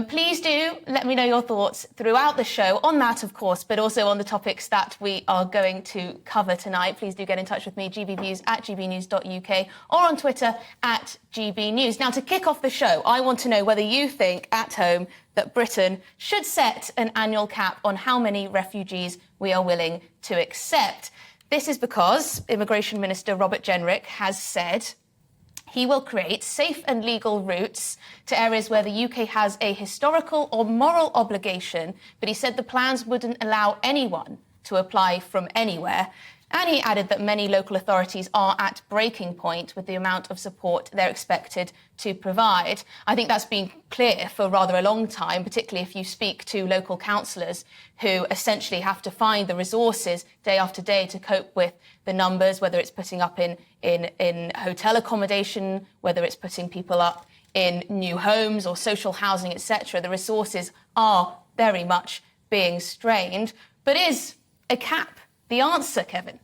Please do let me know your thoughts throughout the show on that, of course, but also on the topics that we are going to cover tonight. Please do get in touch with me, gbviews at gbnews.uk, or on Twitter at gbnews. Now, to kick off the show, I want to know whether you think at home that Britain should set an annual cap on how many refugees we are willing to accept. This is because Immigration Minister Robert Jenrick has said he will create safe and legal routes to areas where the UK has a historical or moral obligation, but he said the plans wouldn't allow anyone to apply from anywhere. And he added that many local authorities are at breaking point with the amount of support they're expected to provide. I think that's been clear for rather a long time, particularly if you speak to local councillors who essentially have to find the resources day after day to cope with the numbers, whether it's putting up in hotel accommodation, whether it's putting people up in new homes or social housing, etc. The resources are very much being strained. But is a cap the answer, Kevin?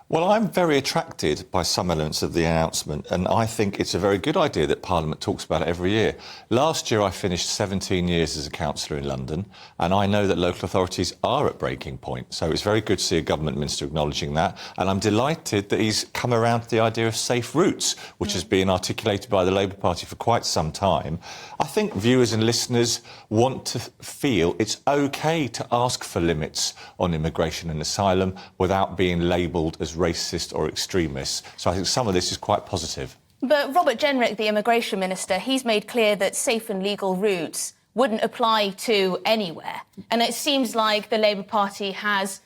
Well, I'm very attracted by some elements of the announcement, and I think it's a very good idea that Parliament talks about it every year. Last year, I finished 17 years as a councillor in London, and I know that local authorities are at breaking point. So it's very good to see a government minister acknowledging that, and I'm delighted that he's come around to the idea of safe routes, which has been articulated by the Labour Party for quite some time. I think viewers and listeners want to feel it's OK to ask for limits on immigration and asylum without being labelled as racist or extremist. So I think some of this is quite positive. But Robert Jenrick, the Immigration Minister, he's made clear that safe and legal routes wouldn't apply to anywhere. And it seems like the Labour Party has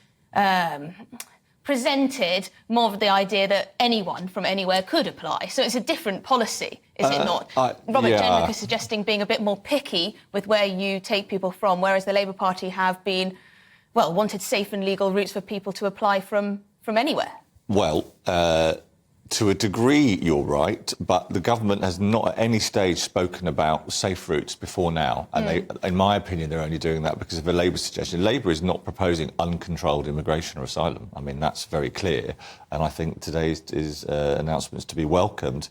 presented more of the idea that anyone from anywhere could apply. So it's a different policy, is it not? Robert Jenrick is suggesting being a bit more picky with where you take people from, whereas the Labour Party have been, well, wanted safe and legal routes for people to apply from anywhere. Well, to a degree, you're right, but the government has not at any stage spoken about safe routes before now. And they, in my opinion, they're only doing that because of a Labour suggestion. Labour is not proposing uncontrolled immigration or asylum. I mean, that's very clear. And I think today's announcement is to be welcomed.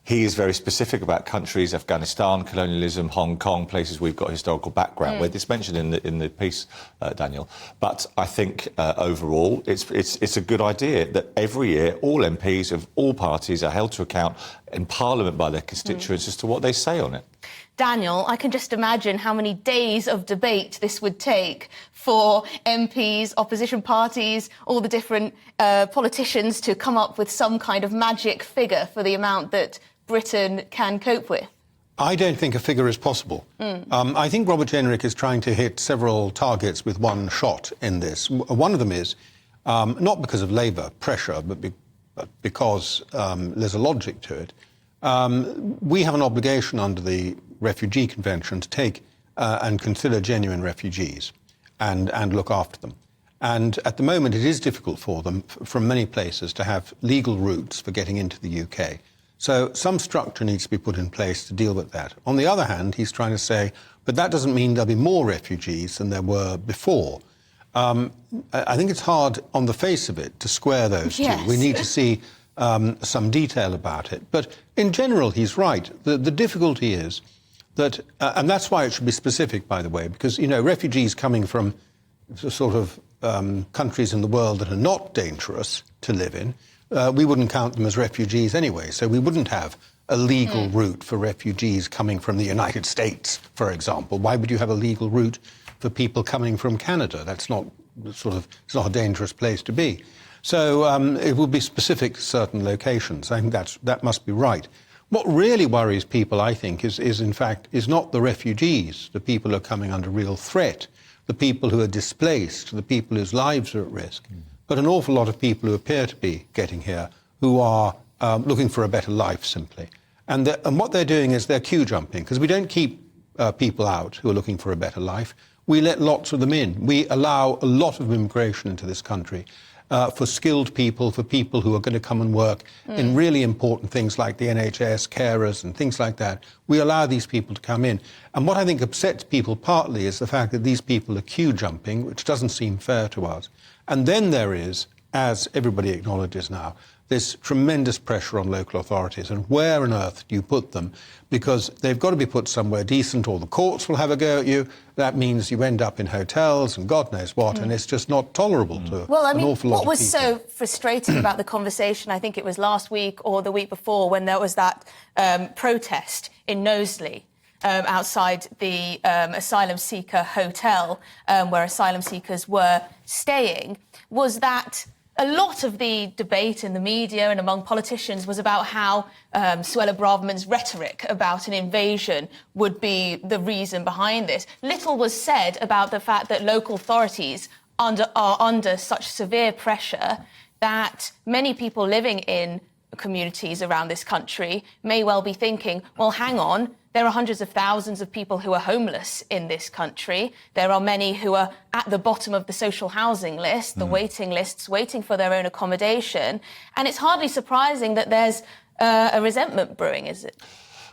He is very specific about countries, Afghanistan, colonialism, Hong Kong, places we've got historical background, where it's mentioned in the piece, Daniel. But I think overall it's a good idea that every year all MPs of all parties are held to account in Parliament by their constituents as to what they say on it. Daniel, I can just imagine how many days of debate this would take for MPs, opposition parties, all the different politicians to come up with some kind of magic figure for the amount that Britain can cope with. I don't think a figure is possible. I think Robert Jenrick is trying to hit several targets with one shot in this. One of them is, not because of Labour pressure, but because there's a logic to it. We have an obligation under the Refugee Convention to take and consider genuine refugees and look after them. And at the moment, it is difficult for them, from many places, to have legal routes for getting into the UK. So some structure needs to be put in place to deal with that. On the other hand, he's trying to say, but that doesn't mean there'll be more refugees than there were before. I think it's hard on the face of it to square those two. We need to see some detail about it. But in general, he's right. The difficulty is that, and that's why it should be specific, by the way, because, you know, refugees coming from sort of countries in the world that are not dangerous to live in, we wouldn't count them as refugees anyway. So we wouldn't have a legal route for refugees coming from the United States, for example. Why would you have a legal route for people coming from Canada? That's not it's not a dangerous place to be. So it will be specific to certain locations. I think that must be right. What really worries people, I think, is in fact not the refugees, the people who are coming under real threat, the people who are displaced, the people whose lives are at risk, but an awful lot of people who appear to be getting here who are looking for a better life, simply. And what they're doing is they're queue jumping, because we don't keep people out who are looking for a better life. We let lots of them in. We allow a lot of immigration into this country for skilled people, for people who are going to come and work in really important things like the NHS, carers and things like that. We allow these people to come in. And what I think upsets people partly is the fact that these people are queue jumping, which doesn't seem fair to us. And then there is, as everybody acknowledges now, this tremendous pressure on local authorities. And where on earth do you put them? Because they've got to be put somewhere decent, or the courts will have a go at you. That means you end up in hotels and God knows what, and it's just not tolerable to Well, I an mean, awful lot of people. what was so frustrating about the conversation, I think it was last week or the week before, when there was that protest in Knowsley, outside the asylum seeker hotel where asylum seekers were staying, was that a lot of the debate in the media and among politicians was about how Suella Braverman's rhetoric about an invasion would be the reason behind this. Little was said about the fact that local authorities are under such severe pressure that many people living in communities around this country may well be thinking, well, hang on, there are hundreds of thousands of people who are homeless in this country. There are many who are at the bottom of the social housing list, the waiting lists, waiting for their own accommodation. And it's hardly surprising that there's a resentment brewing, is it?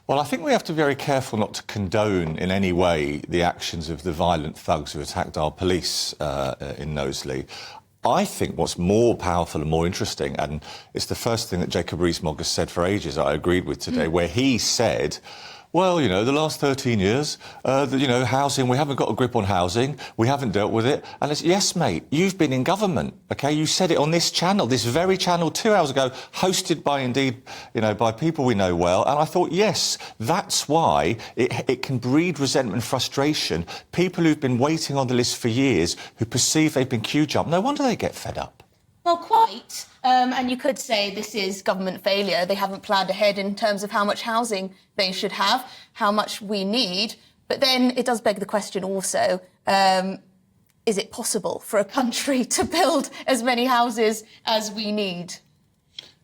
Well, I think we have to be very careful not to condone in any way the actions of the violent thugs who attacked our police in Knowsley. I think what's more powerful and more interesting, and it's the first thing that Jacob Rees-Mogg has said for ages I agreed with today, where he said, well, you know, the last 13 years, housing, we haven't got a grip on housing, we haven't dealt with it. And it's, yes, mate, you've been in government, OK? You said it on this channel, this very channel 2 hours ago, hosted by, indeed, by people we know well. And I thought, yes, that's why it can breed resentment and frustration. People who've been waiting on the list for years, who perceive they've been queue jumped, no wonder they get fed up. Well, quite. And you could say this is government failure. They haven't planned ahead in terms of how much housing they should have, how much we need. But then it does beg the question also, is it possible for a country to build as many houses as we need?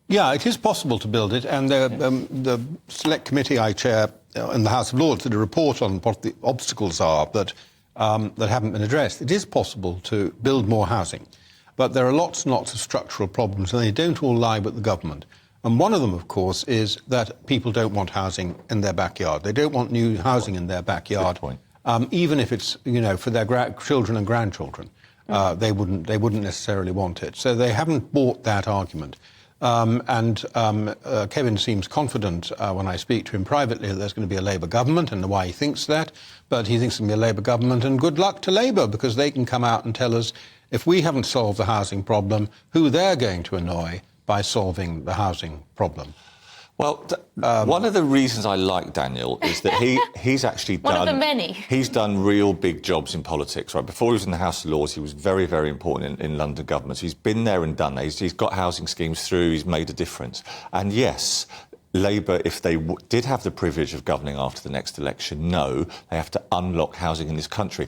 Yeah, it is possible to build it. And the select committee I chair in the House of Lords did a report on what the obstacles are that haven't been addressed. It is possible to build more housing. But there are lots and lots of structural problems, and they don't all lie with the government. And one of them, of course, is that people don't want housing in their backyard. They don't want new housing in their backyard, even if it's, for their children and grandchildren. They wouldn't necessarily want it. So they haven't bought that argument. Kevin seems confident when I speak to him privately that there's going to be a Labour government, and why he thinks that. But he thinks there's going to be a Labour government, and good luck to Labour, because they can come out and tell us if we haven't solved the housing problem, who they're going to annoy by solving the housing problem. Well, one of the reasons I like Daniel is that he's actually done... One of the many. He's done real big jobs in politics, right? Before he was in the House of Lords, he was very, very important in London government. So he's been there and done that. He's got housing schemes through, he's made a difference. And yes, Labour, if they did have the privilege of governing after the next election, no, they have to unlock housing in this country.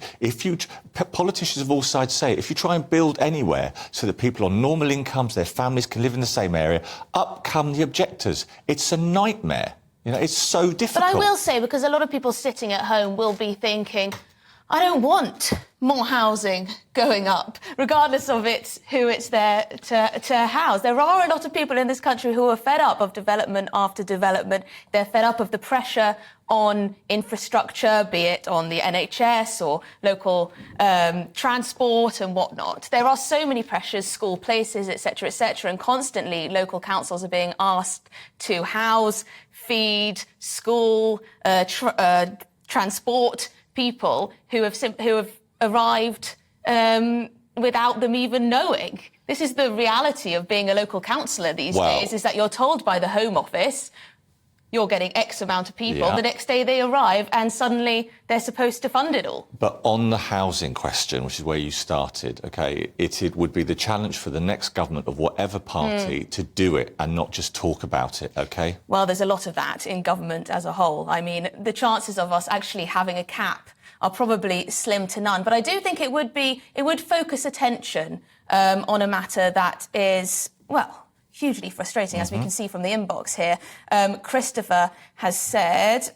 Politicians of all sides say, if you try and build anywhere so that people on normal incomes, their families can live in the same area, up come the objectors. It's a nightmare. It's so difficult. But I will say, because a lot of people sitting at home will be thinking, I don't want more housing going up, regardless of who it's there to house. There are a lot of people in this country who are fed up of development after development. They're fed up of the pressure on infrastructure, be it on the NHS or local transport and whatnot. There are so many pressures, school places, etc., and constantly local councils are being asked to house, feed, school, transport people who have arrived without them even knowing. This is the reality of being a local councillor these days, is that you're told by the Home Office you're getting X amount of people. The next day they arrive and suddenly they're supposed to fund it all. But on the housing question, which is where you started, OK, it would be the challenge for the next government of whatever party to do it and not just talk about it, OK? Well, there's a lot of that in government as a whole. I mean, the chances of us actually having a cap are probably slim to none. But I do think it would focus attention on a matter that is, well, hugely frustrating, as we can see from the inbox here. Christopher has said,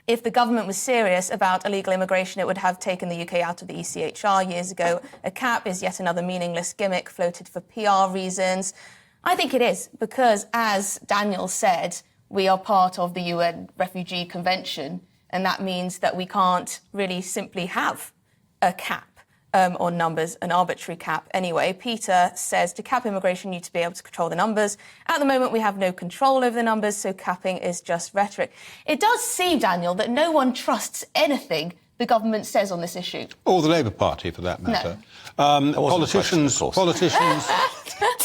if the government was serious about illegal immigration, it would have taken the UK out of the ECHR years ago. A cap is yet another meaningless gimmick floated for PR reasons. I think it is, because, as Daniel said, we are part of the UN Refugee Convention, and that means that we can't really simply have a cap. on numbers, an arbitrary cap anyway. Peter says, to cap immigration, you need to be able to control the numbers. At the moment, we have no control over the numbers, so capping is just rhetoric. It does seem, Daniel, that no one trusts anything the government says on this issue. Or the Labour Party, for that matter. No. Politicians,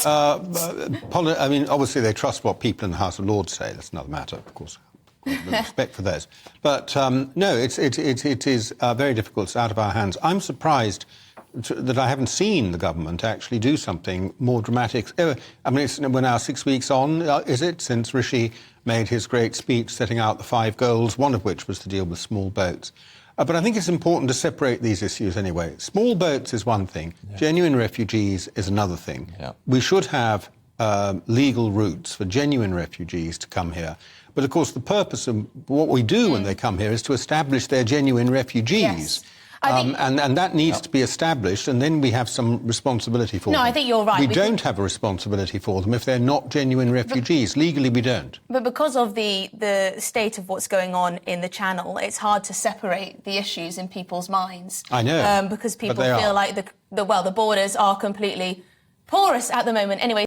I mean, obviously they trust what people in the House of Lords say. That's another matter, of course. Respect for those. But no, it is very difficult. It's out of our hands. I'm surprised that I haven't seen the government actually do something more dramatic. I mean, we're now 6 weeks on, is it, since Rishi made his great speech setting out the 5 goals, one of which was to deal with small boats. But I think it's important to separate these issues anyway. Small boats is one thing. Yeah. Genuine refugees is another thing. Yeah. We should have legal routes for genuine refugees to come here. But, of course, the purpose of what we do when they come here is to establish they're genuine refugees. Yes. And that needs to be established, and then we have some responsibility for them. No, I think you're right. We don't have a responsibility for them if they're not genuine refugees. Legally, we don't. But because of the state of what's going on in the Channel, it's hard to separate the issues in people's minds. I know. Because people feel like the borders are completely porous at the moment. Anyway.